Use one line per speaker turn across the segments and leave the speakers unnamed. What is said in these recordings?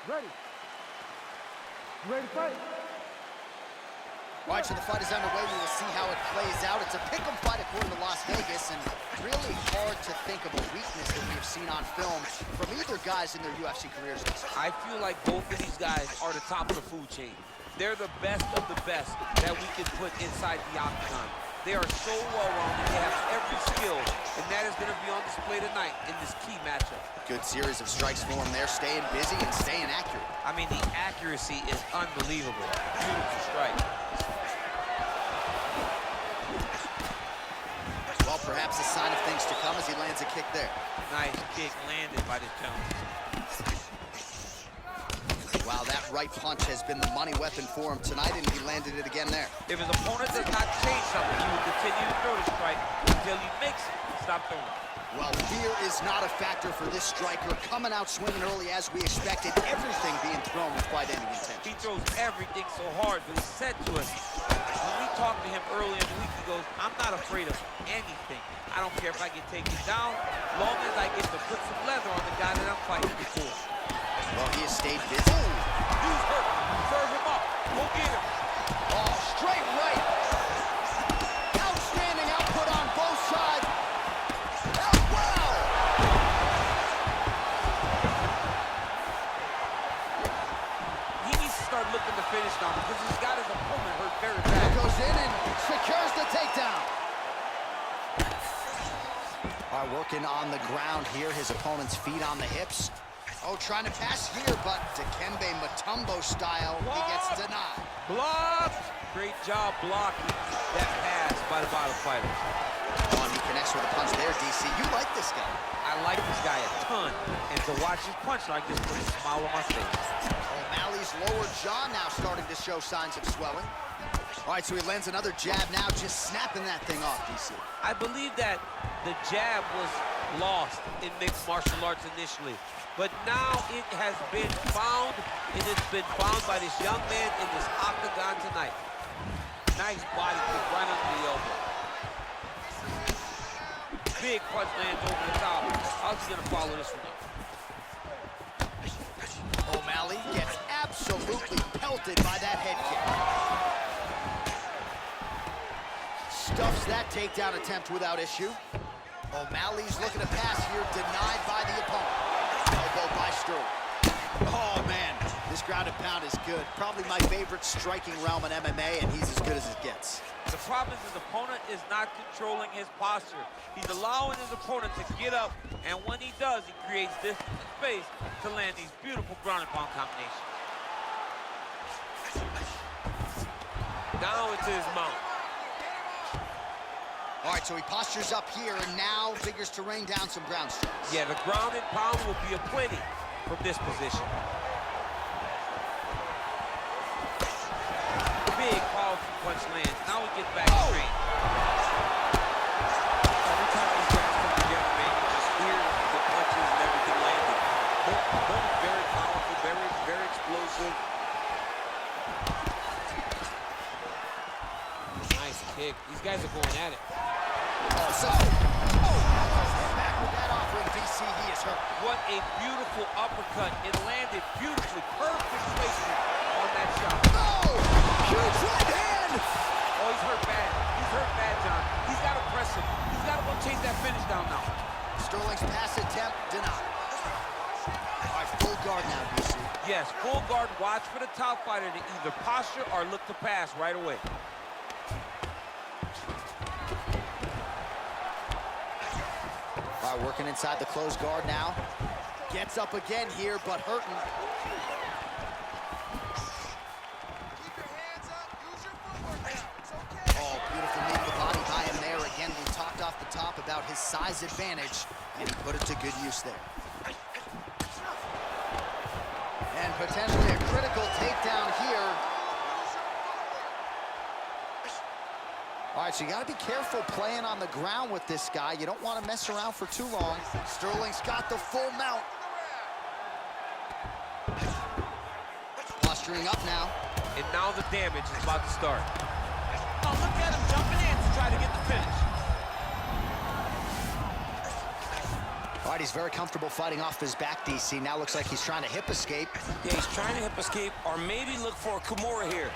Ready. Ready to fight.
All right, so the fight is underway. We will see how it plays out. It's a pick'em fight according to Las Vegas, and really hard to think of a weakness that we have seen on film from either guys in their UFC careers.
I feel like both of these guys are the top of the food chain. They're the best of the best that we can put inside the octagon. They are so well-rounded. They have every skill, and that is going to be on display tonight in this key matchup.
Good series of strikes for them. They're staying busy and staying accurate.
I mean, the accuracy is unbelievable. Beautiful strike.
Well, perhaps a sign of things to come as he lands a kick there.
Nice kick landed by this gentleman.
Wow, that right punch has been the money weapon for him tonight, and he landed it again there.
If his opponent does not change something, he will continue to throw the strike until he makes it stop throwing.
Well, fear is not a factor for this striker. Coming out swinging early as we expected, everything being thrown with fight-ending intent.
He throws everything so hard, but he said to us, when we talked to him earlier in the week, he goes, I'm not afraid of anything. I don't care if I get taken down, long as I get to put some leather on the guy that I'm fighting before.
Well, he has stayed busy.
He's hurt. Serve him up. Go get him.
Oh, straight right. Outstanding output on both sides. Oh, wow.
He needs to start looking to finish now because he's got his opponent hurt very bad.
Goes in and secures the takedown. All right, working on the ground here. His opponent's feet on the hips. Oh, trying to pass here, but Dikembe Mutombo style, he gets denied.
Blocked! Great job blocking that pass by the bottom fighter.
Oh, and he connects with a punch there, DC. You like this guy.
I like this guy a ton, and to watch his punch like this puts a smile on my face.
O'Malley's lower jaw now starting to show signs of swelling. All right, so he lands another jab now, just snapping that thing off, DC.
I believe that the jab was lost in mixed martial arts initially. But now it has been found, and it's been found by this young man in this octagon tonight. Nice body kick right under the elbow. Big punch lands over the top. How's he gonna follow this one up?
O'Malley gets absolutely pelted by that head kick. Stuffs that takedown attempt without issue. O'Malley's looking to pass here, denied by the opponent. Elbow by Sterling. Oh, man, this ground and pound is good. Probably my favorite striking realm in MMA, and he's as good as it gets.
The problem is his opponent is not controlling his posture. He's allowing his opponent to get up, and when he does, he creates distance and space to land these beautiful ground and pound combinations. Down into his mount.
All right, so he postures up here and now figures to rain down some ground strikes.
Yeah, the ground and pound will be aplenty from this position. Big, powerful punch lands. Now he gets back to straight. Every time these guys come together, man, you just hear the punches and everything landing. Both very powerful, very, very explosive. Nice kick. These guys are going at it.
Back with that offering, DC, he is hurt.
What a beautiful uppercut. It landed beautifully. Perfect placement on that shot.
Oh! Huge right hand!
Oh, he's hurt bad. He's hurt bad, John. He's got to press him. He's got to go chase that finish down now.
Sterling's pass attempt denied. All right, full guard now, DC.
Yes, full guard. Watch for the top fighter to either posture or look to pass right away.
All right, working inside the closed guard now. Gets up again here, but hurting. Oh, beautiful knee to the body by him there. Again, we talked off the top about his size advantage, and he put it to good use there. And potentially a critical takedown here. All right, so you got to be careful playing on the ground with this guy. You don't want to mess around for too long. Sterling's got the full mount. Posturing up now.
And now the damage is about to start. Oh, look at him jumping in to try to get the finish.
All All right, he's very comfortable fighting off his back, DC. Now looks like he's trying to hip escape.
Yeah, he's trying to hip escape or maybe look for a Kimura here.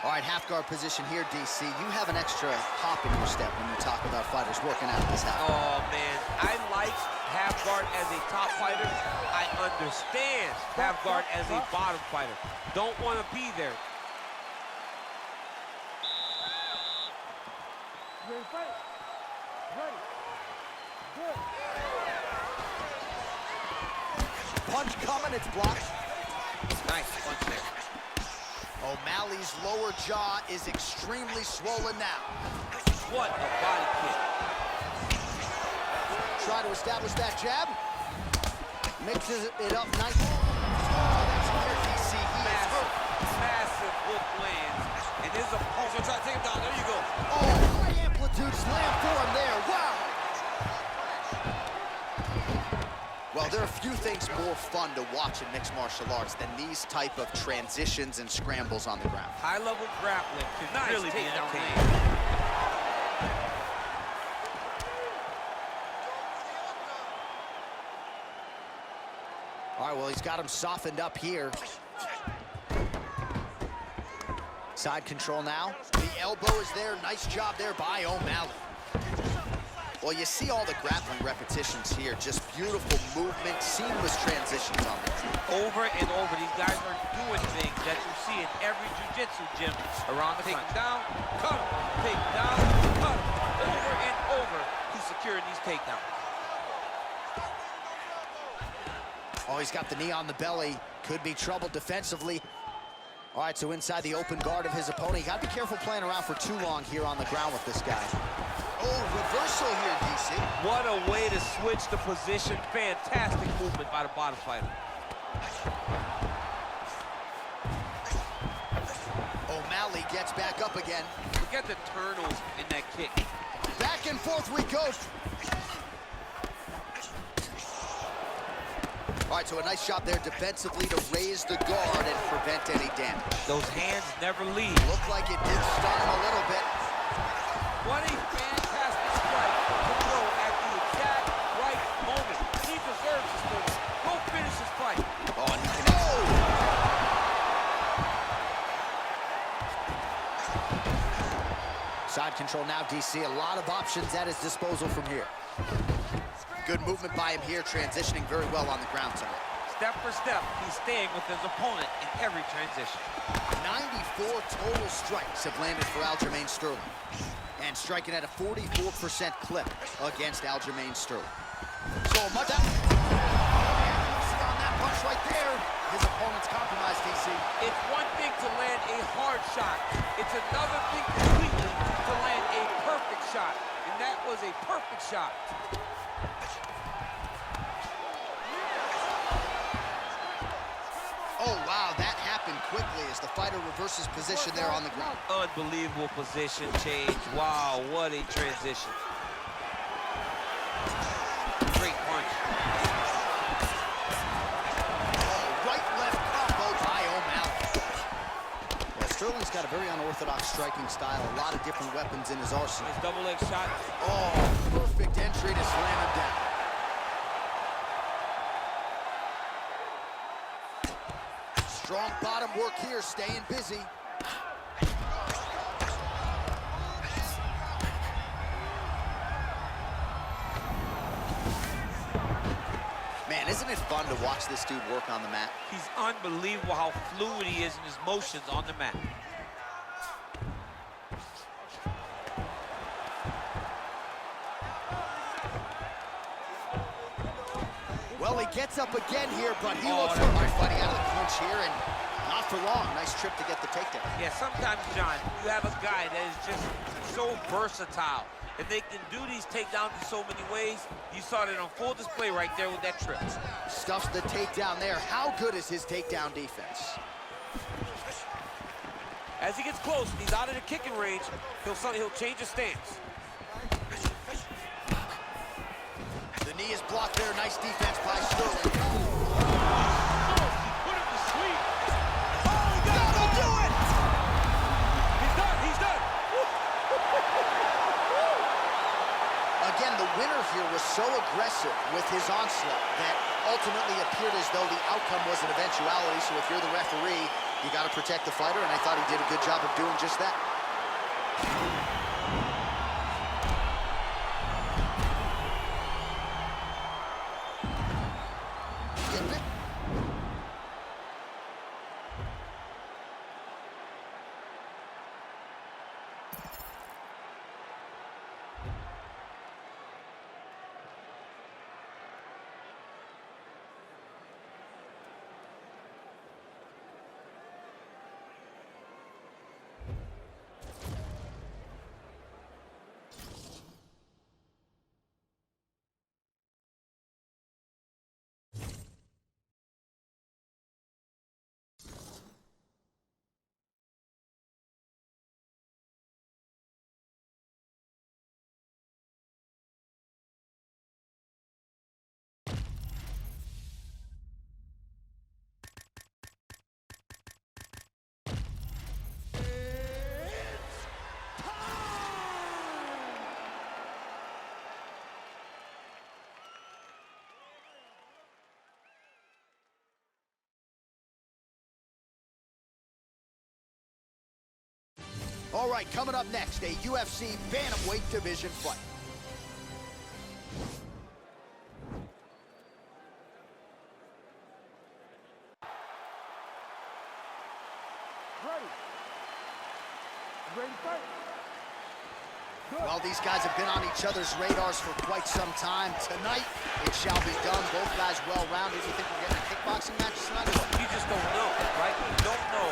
All right, half guard position here, DC. You have an extra hop in your step when you talk about fighters working out this half.
Oh, man. I like half guard as a top fighter. I understand half guard as a bottom fighter. Don't want to be there.
Ready, fight. Ready. Good.
Punch coming, it's blocked.
Nice punch there.
O'Malley's lower jaw is extremely swollen now.
What a body kick.
Try to establish that jab. Mixes it up nice. Oh, that's where DC. He is hurt.
Massive hook lands. And his opponent
Try to take him down. There you go.
Oh, high amplitude slam for him there. Wow. Well, there are few things more fun to watch in mixed martial arts than these type of transitions and scrambles on the ground.
high-level grappling can really be entertaining.
All right, well, he's got him softened up here. Side control now. The elbow is there. Nice job there by O'Malley. Well, you see all the grappling repetitions here. Just beautiful movement, seamless transitions on the ground.
Over and over, these guys are doing things that you see in every jiu-jitsu gym around the country. Take him down, cut him. Take him down, cut him. Over and over, he's securing these takedowns.
Oh, he's got the knee on the belly. Could be trouble defensively. All right, so inside the open guard of his opponent. You got to be careful playing around for too long here on the ground with this guy. Oh, reversal here, DC.
What a way to switch the position. Fantastic movement by the bottom fighter.
O'Malley gets back up again.
Look at the turtles in that kick.
Back and forth we go. All right, so a nice shot there defensively to raise the guard and prevent any damage.
Those hands never leave.
Looked like it did stun him a little bit.
What a fantastic strike to throw at the exact right moment. He deserves this moment. Go finish his fight.
Oh, and he connects. Side control now, DC. A lot of options at his disposal from here. Good movement by him here, transitioning very well on the ground tonight.
Step for step, he's staying with his opponent in every transition.
94 total strikes have landed for Aljamain Sterling. And striking at a 44% clip against Aljamain Sterling. So much out. On that punch right there, his opponent's compromised, DC.
It's one thing to land a hard shot. It's another thing completely to land a perfect shot. And that was a perfect shot.
Oh, wow, that happened quickly as the fighter reverses position there on the ground.
Unbelievable position change. Wow, what a transition. Great punch.
Oh, right-left combo by O'Malley. Well, Sterling's got a very unorthodox striking style, a lot of different weapons in his arsenal.
Nice double leg shot.
Oh, perfect entry to slam him down. Strong bottom work here, staying busy. Man, isn't it fun to watch this dude work on the mat?
He's unbelievable how fluid he is in his motions on the mat.
Well, he gets up again here, but he looks like fighting out of the clinch here, and not for long. Nice trip to get the takedown.
Yeah, sometimes, John, you have a guy that is just so versatile, and they can do these takedowns in so many ways. You saw it on full display right there with that trip.
Stuffs the takedown there. How good is his takedown defense?
As he gets close, he's out of the kicking range, he'll change his stance.
The knee is blocked there. Nice defense by Sterling.
Put him to sleep.
That'll do it!
He's done.
Again, the winner here was so aggressive outcome was an eventuality, so if you're the referee, you got to protect the fighter, and I thought he did a good job of doing just that. All right, coming up next, a UFC bantamweight division fight.
Ready. Ready to fight. Good.
Well, these guys have been on each other's radars for quite some time. Tonight, it shall be done. Both guys well-rounded. You think we're getting a kickboxing match tonight?
You just don't know, right? You don't know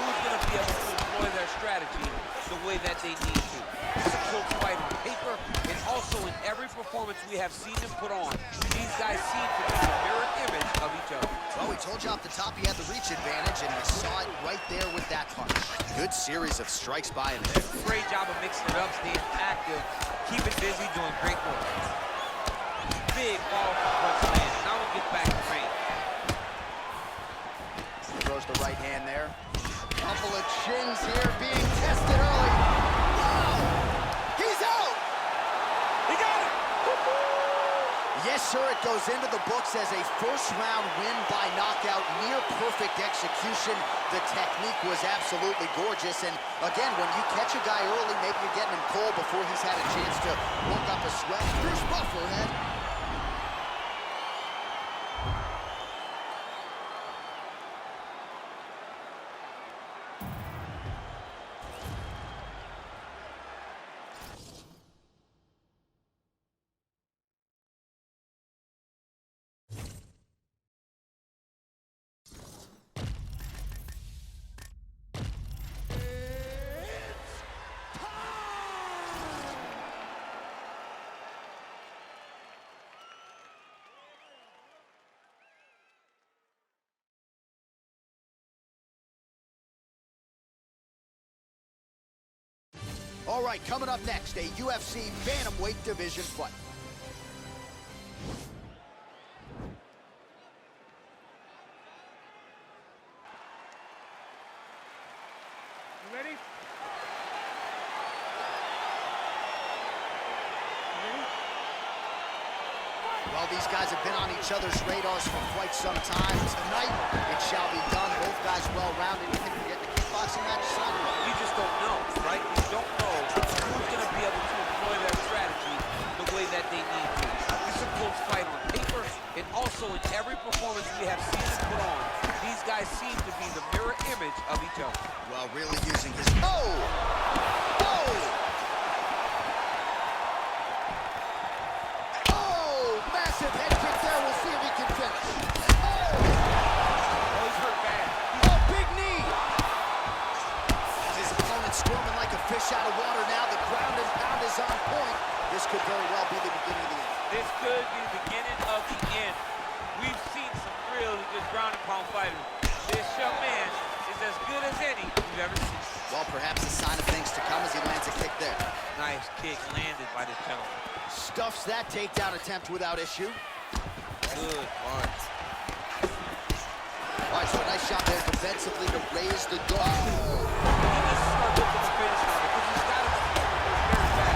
who's going to be able to employ their strategy the way that they need to. It's a close fight on paper, and also in every performance we have seen them put on, these guys seem to be the mirror image of each other.
Well, we told you off the top he had the reach advantage, and you saw it right there with that punch. Good series of strikes by him.
Great job of mixing it up, staying active, keeping busy, doing great work. Big ball punch land. Now we'll get back to range.
Throws the right hand there. Couple of chins here being tested early. Wow! He's out!
He got it!
Yes, sir, it goes into the books as a first-round win by knockout, near-perfect execution. The technique was absolutely gorgeous, and again, when you catch a guy early, maybe you're getting him cold before he's had a chance to work up a sweat. Here's Bufferhead. All right, coming up next, a UFC bantamweight division fight.
You ready? Ready?
Well, these guys have been on each other's radars for quite some time. Tonight, it shall be done. Both guys well-rounded. You think we're getting a kickboxing match tonight?
You just don't know, right? You don't know who's going to be able to employ their strategy the way that they need to. It's a close fight on paper, and also in every performance we have seen them put on, these guys seem to be the mirror image of each other.
Well, really using his... Oh! Oh! Oh! Massive head kick there. We'll see if he can finish. Oh!
Oh, he's hurt bad.
Oh, big knee! His opponent squirming like a fish out of water now. The ground and pound is on point. This could very well be the beginning of the end.
This could be the beginning of the end. We've seen some really good ground and pound fighters. This young man is as good as any we've ever seen.
Well, perhaps a sign of things to come as he lands a kick there.
Nice kick landed by this gentleman.
Stuffs that takedown attempt without issue.
Good punch.
All right, so a nice shot there defensively to raise the dog.
He needs to start looking to finish now because he's got to very bad.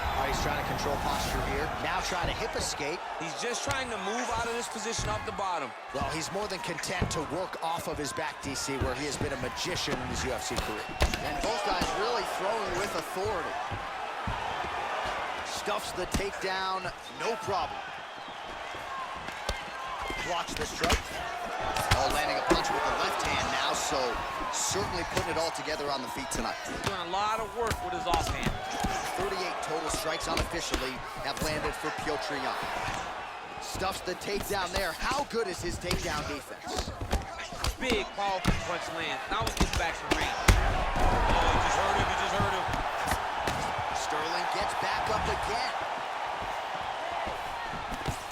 All right, he's trying to control control posture here. Now trying to hip escape.
He's just trying to move out of this position off the bottom.
Well, he's more than content to work off of his back, DC, where he has been a magician in his UFC career. And both guys really throwing with authority. Stuffs the takedown, no problem. Blocks the strike. Oh, landing a punch with the left hand now, so certainly putting it all together on the feet tonight.
He's doing a lot of work with his offhand.
38 total strikes unofficially have landed for Piotr Jan. Stuffs the takedown there. How good is his takedown defense?
Big, powerful punch lands. Now he gets back to range.
Oh, he just hurt him. He just hurt him.
Sterling gets back up again.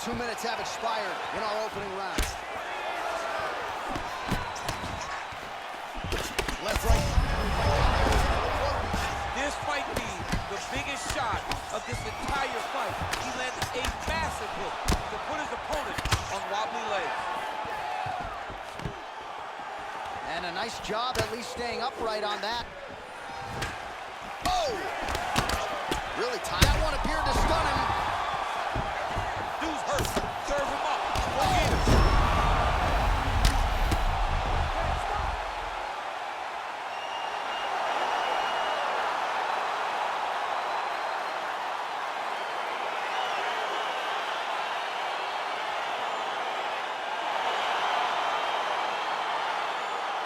2 minutes have expired in our opening round. Left, right.
This might be the biggest shot of this entire fight. He landed a massive hook to put his opponent on wobbly legs.
And a nice job at least staying upright on that. Oh! Really tight. That one appeared to stun him.
Dude's hurt. Serve him up. Go get him.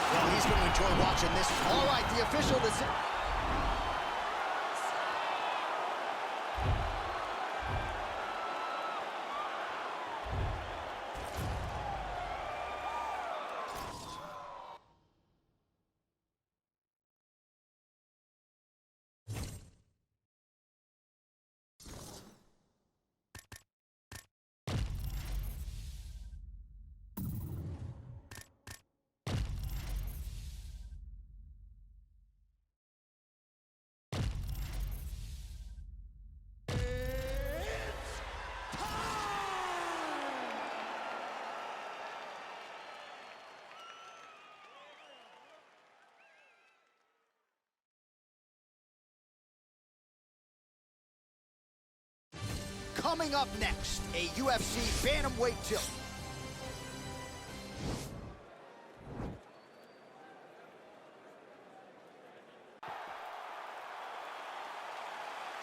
Well, he's going to enjoy watching this. All right, the official decision. Coming up next, a UFC bantamweight tilt.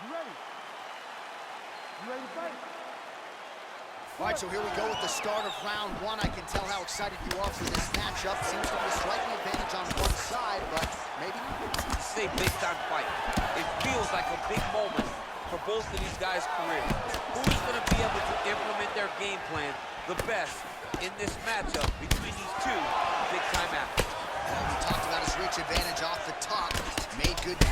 You ready? You ready to fight?
All right, so here we go with the start of round one. I can tell how excited you are for this matchup. Seems to be a striking advantage on one side, but maybe not.
This is a big-time fight. It feels like a big moment for both of these guys' careers. Who's going to be able to implement their game plan the best in this matchup between these two big-time athletes?
We talked about his reach advantage off the top. Made good.
Oh,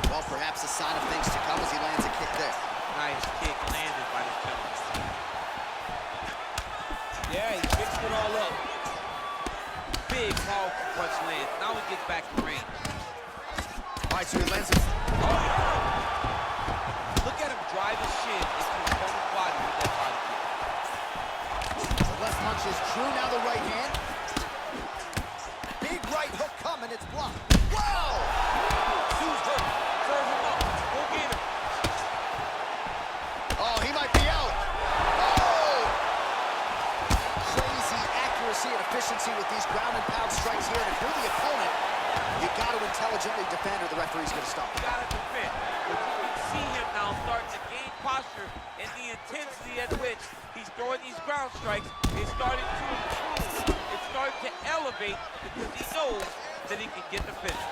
Well, perhaps a sign of things to come as he lands a kick there.
nice kick landed by this gentleman.
Yeah, he fixed it all up.
Big, powerful punch lands. Now he gets back to range.
All right, so he lands it.
Look at him drive his shin into his opponent's body with that body kick.
The left punch is true. Now the right hand. Big right hook coming. It's blocked. Wow!
Dude's hurt. Serve him up. Go get him.
Oh, he might be out. Oh! Crazy accuracy and efficiency with these ground and pound strikes here. And if you're the opponent, you got to intelligently defend or the referee's going to stop.
You gotta defend. But you can see him now starting to gain posture, and the intensity at which he's throwing these ground strikes is starting to improve. It's starting to elevate because he knows that he can get the finish.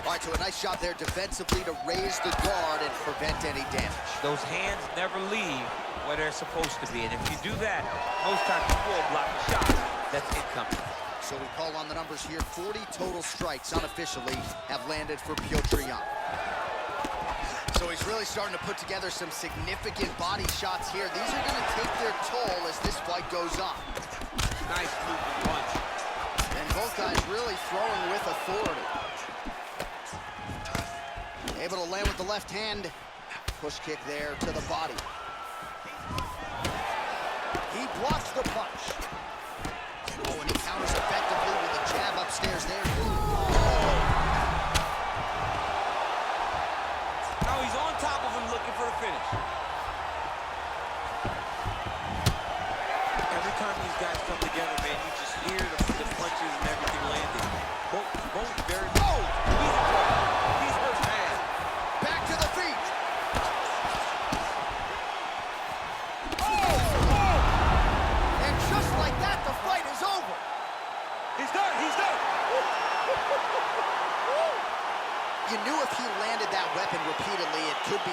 All right, so a nice job there defensively to raise the guard and prevent any damage.
Those hands never leave where they're supposed to be, and if you do that, most times you will block a shot that's incoming.
So we call on the numbers here. 40 total strikes unofficially have landed for Piotr Jan. So he's really starting to put together some significant body shots here. These are going to take their toll as this fight goes on.
Nice moving punch.
And both guys really throwing with authority. Able to land with the left hand. Push kick there to the body. He blocks the punch. Oh, and he counters effectively with a jab upstairs there. Oh.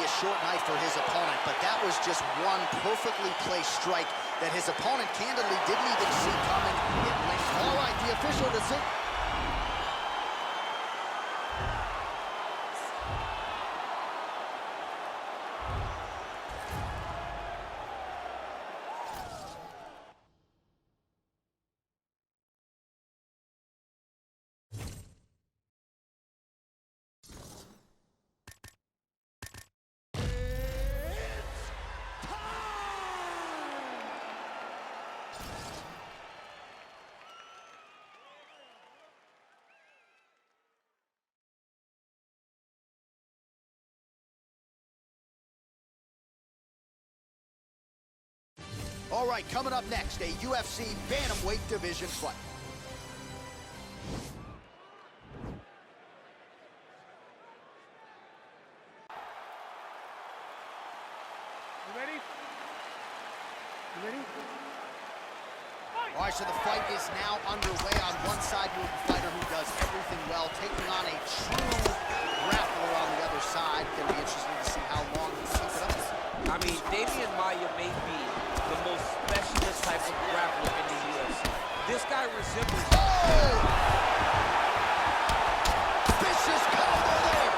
a short night for his opponent, but that was just one perfectly placed strike that his opponent candidly didn't even see coming. It linked. All right, the official decision. All right, coming up next, a UFC bantamweight division fight.
You ready? You ready?
All right, so the fight is now underway. On one side, you have a fighter who does everything well, taking on a true grappler on the other side. Going to be interesting to see how long he keeps it up.
I mean, Damian Maia may be the most specialist type of grappler in the UFC. This guy resembles...
Oh! Vicious combo there!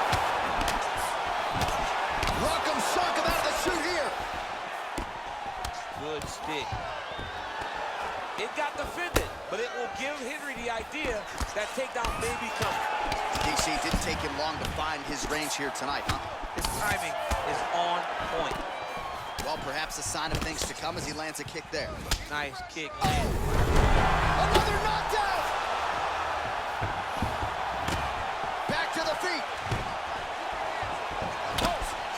Rock'em sock him out of the shoot here.
Good stick. It got defended, but it will give Henry the idea that takedown may be coming.
DC didn't take him long to find his range here tonight, huh?
His timing is on point.
Well, perhaps a sign of things to come as he lands a kick there.
Nice kick.
Another knockdown! Back to the feet.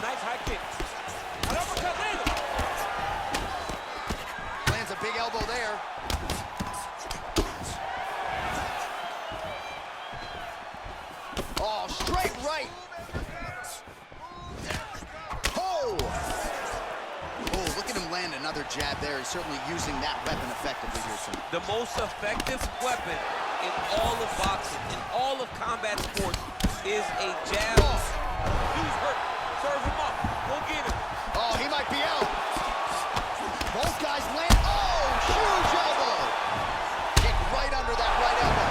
Nice high kick. An uppercut later.
Lands a big elbow there. Oh, straight right. Oh! Oh, look at him land another jab there. He's certainly using that weapon effectively here tonight.
The most effective weapon in all of boxing, in all of combat sports, is a jab.
Oh.
Dude's hurt. Serve him up. Go get him.
Oh, he might be out. Both guys land. Oh, huge elbow. Kick right under that right elbow.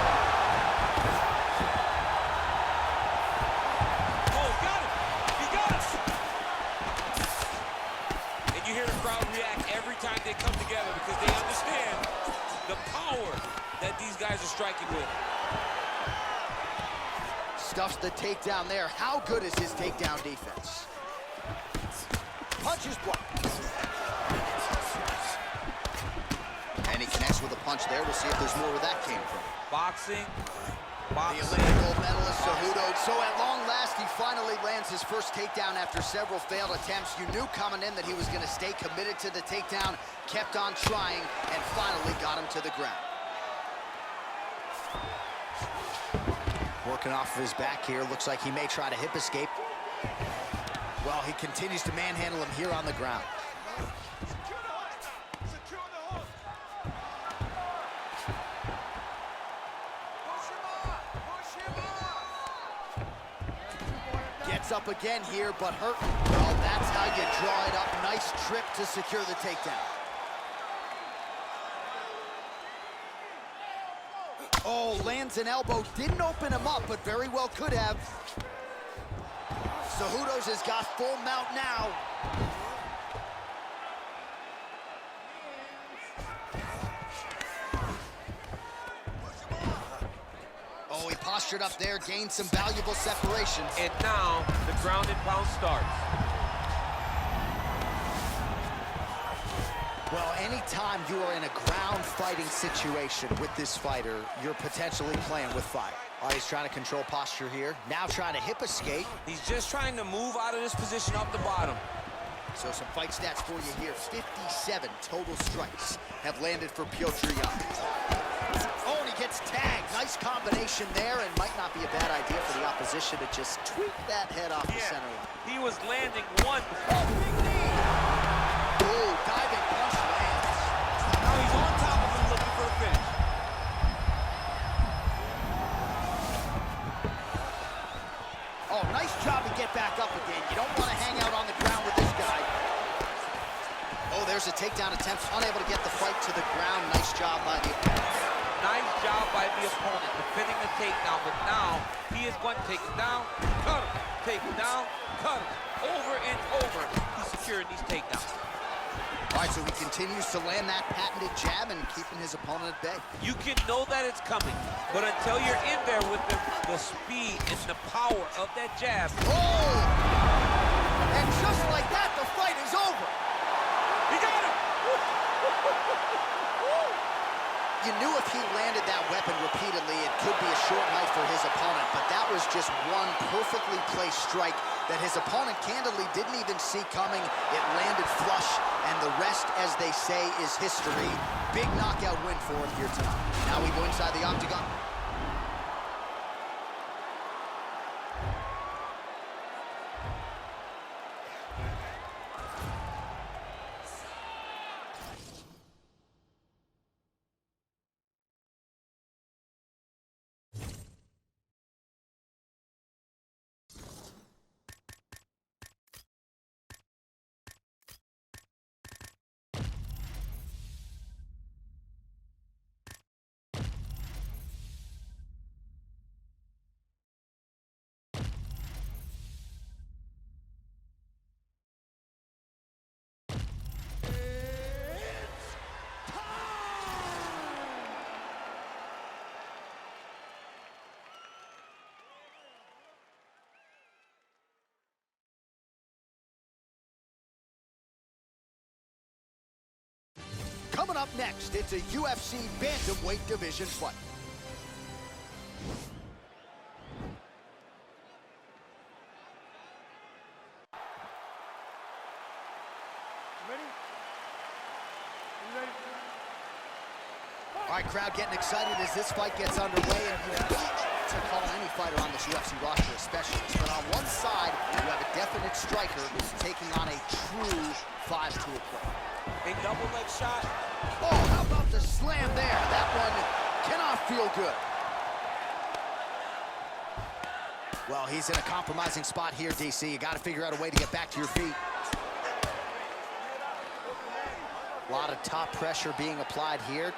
Oh, got him. He got us. And you hear the crowd react every time they come together because they understand the power that these guys are striking with.
Stuffs the takedown there. How good is his takedown defense? Punches blocked. And he connects with a punch there. We'll see if there's more where that came from.
Boxing.
The Olympic gold medalist, Cejudo. So at long last, he finally lands his first takedown after several failed attempts. You knew coming in that he was going to stay committed to the takedown, kept on trying, and finally got him to the ground. Working off of his back here. Looks like he may try to hip escape. Well, he continues to manhandle him here on the ground. Gets up again here, but hurt. Well, that's how you draw it up. Nice trip to secure the takedown. Oh, lands an elbow. Didn't open him up, but very well could have. Cejudo's has got full mount now. Oh, he postured up there, gained some valuable separation.
And now the ground and pound starts.
Well, anytime you are in a ground fighting situation with this fighter, you're potentially playing with fire. Oh, he's trying to control posture here. Now trying to hip escape.
He's just trying to move out of this position up the bottom.
So some fight stats for you here. 57 total strikes have landed for Piotr Jan. Oh, and he gets tagged. Nice combination there, and might not be a bad idea for the opposition to just tweak that head off the center line.
He was landing one.
Oh, big knee! Oh, diving punch lands.
Now he's on top of him looking for a finish.
Oh, nice job of get back up again. You don't want to hang out on the ground with this guy. Oh, there's a takedown attempt. Unable to get the fight to the ground. Nice job by the opponent.
Nice job by the opponent defending the takedown, but now he is going to take it down, cut him, take it down, cut him. Over and over, he's securing these takedowns.
All right, so he continues to land that patented jab and keeping his opponent at bay.
You can know that it's coming, but until you're in there with him, the speed and the power of that jab.
Oh! And just like that, the fight is over.
He got him!
You knew if he landed that weapon repeatedly, it could be a short night for his opponent, but that was just one perfectly placed strike that his opponent candidly didn't even see coming. It landed flush, and the rest, as they say, is history. Big knockout win for him here tonight. Now we go inside the octagon. Coming up next, it's a UFC bantamweight division fight.
Ready? You ready?
All right, crowd getting excited as this fight gets underway, and you hate to call any fighter on this UFC roster a specialist, but on one side, you have a definite striker who's taking on a true 5-tool player.
Big double leg shot.
Oh, how about the slam there? That one cannot feel good. Well, he's in a compromising spot here, DC. You got to figure out a way to get back to your feet. A lot of top pressure being applied here.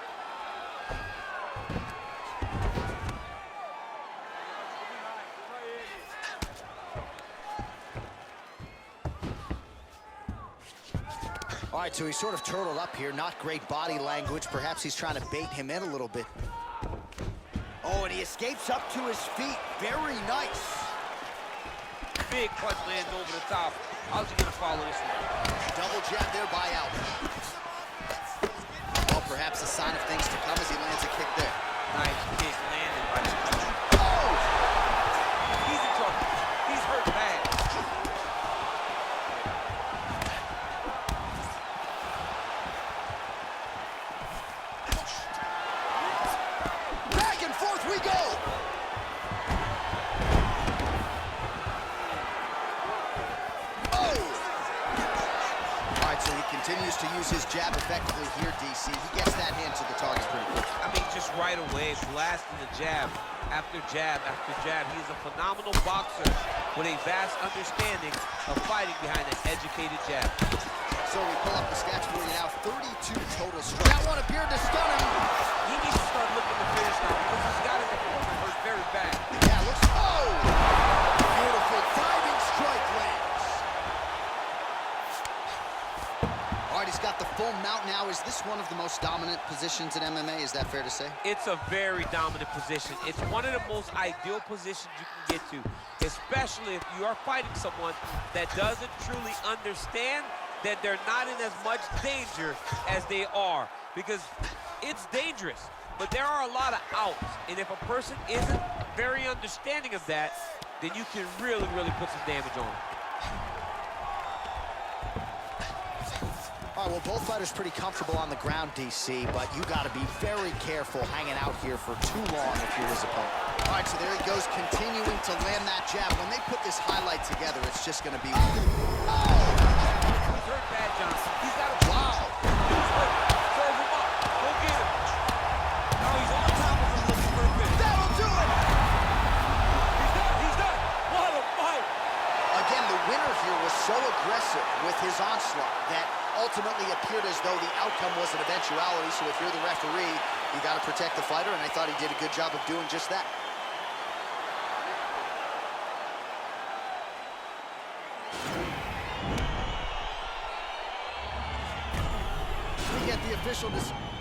All right, so he's sort of turtled up here. Not great body language. Perhaps he's trying to bait him in a little bit. Oh, and he escapes up to his feet. Very nice.
Big punch lands over the top. How's he gonna follow this one?
Double jab there by Alvin. Well, perhaps a sign of things to come as he lands a kick there.
Nice kick landed by the punch.
Oh!
He's in trouble. He's hurt bad.
Back and forth we go! Oh! All right, so he continues to use his jab effectively here, DC. He gets that hand to the target pretty quick.
I mean, just right away, blasting the jab after jab after jab. He's a phenomenal boxer with a vast understanding of fighting behind an educated jab.
So we pull up the stats for you now. 32 total strikes. That one appeared to stun him.
He needs to start looking to finish now because he's got his opponent hurt very bad.
Yeah, looks. Oh! Beautiful diving strike lands. All right, he's got the full mount now. Is this one of the most dominant positions in MMA? Is that fair to say?
It's a very dominant position. It's one of the most ideal positions you can get to, especially if you are fighting someone that doesn't truly understand that they're not in as much danger as they are, because it's dangerous, but there are a lot of outs, and if a person isn't very understanding of that, then you can really, really put some damage on them.
All right, well, both fighters pretty comfortable on the ground, DC, but you got to be very careful hanging out here for too long if you're his opponent. All right, so there he goes, continuing to land that jab. When they put this highlight together, it's just going to be... Oh!
He's hurt bad, Johnson. He's got a...
Wow!
He's hurt. Serve him up. Go get him. Now he's on top of him looking for a finish.
That'll do it!
He's done. He's done. What a fight!
A his onslaught that ultimately appeared as though the outcome was an eventuality. So if you're the referee, you got to protect the fighter, and I thought he did a good job of doing just that. We get the official decision.